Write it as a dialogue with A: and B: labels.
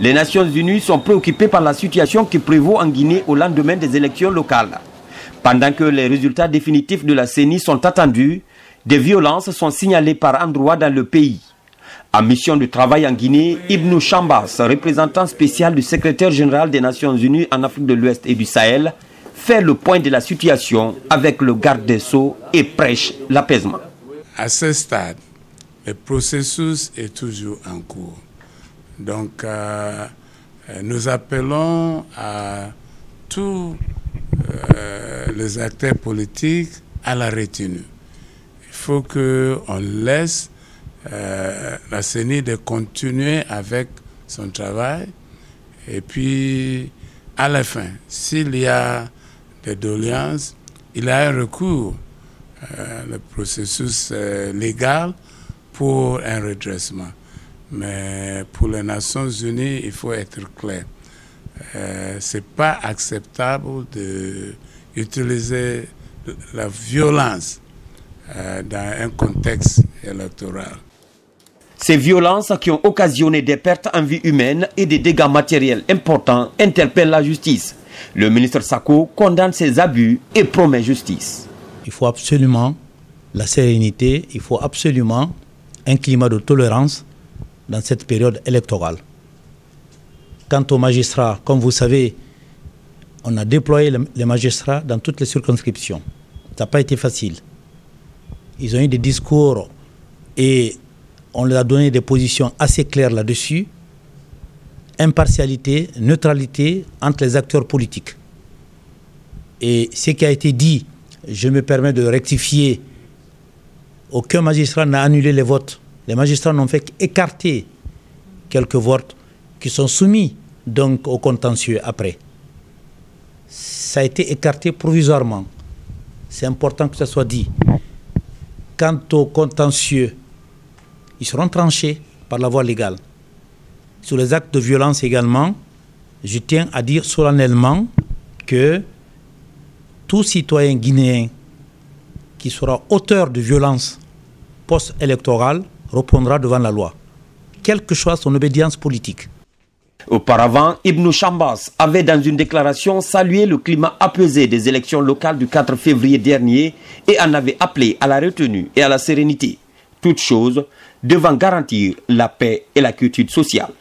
A: Les Nations Unies sont préoccupées par la situation qui prévaut en Guinée au lendemain des élections locales. Pendant que les résultats définitifs de la CENI sont attendus, des violences sont signalées par endroits dans le pays. En mission de travail en Guinée, Ibnou Chambas, représentant spécial du secrétaire général des Nations Unies en Afrique de l'Ouest et du Sahel, fait le point de la situation avec le garde des Sceaux et prêche l'apaisement.
B: À ce stade, le processus est toujours en cours. Donc, nous appelons à tous les acteurs politiques à la retenue. Il faut qu'on laisse la CENI de continuer avec son travail et puis à la fin, s'il y a des doléances, il y a un recours, le processus légal pour un redressement. Mais pour les Nations Unies, il faut être clair. Ce n'est pas acceptable d'utiliser la violence dans un contexte électoral.
A: Ces violences qui ont occasionné des pertes en vie humaine et des dégâts matériels importants interpellent la justice. Le ministre Sako condamne ces abus et promet justice.
C: Il faut absolument la sérénité, il faut absolument un climat de tolérance dans cette période électorale. Quant aux magistrats, comme vous savez, on a déployé les magistrats dans toutes les circonscriptions. Ça n'a pas été facile. Ils ont eu des discours et on leur a donné des positions assez claires là-dessus. Impartialité, neutralité entre les acteurs politiques. Et ce qui a été dit, je me permets de rectifier, aucun magistrat n'a annulé les votes. Les magistrats n'ont fait qu'écarter quelques votes qui sont soumis donc au contentieux après. Ça a été écarté provisoirement. C'est important que ça soit dit. Quant au contentieux, ils seront tranchés par la voie légale. Sur les actes de violence également, je tiens à dire solennellement que tout citoyen guinéen qui sera auteur de violence post-électorale répondra devant la loi, quelle que soit son obédience politique.
A: Auparavant, Ibnou Chambas avait dans une déclaration salué le climat apaisé des élections locales du 4 février dernier et en avait appelé à la retenue et à la sérénité, toutes choses devant garantir la paix et la quiétude sociale.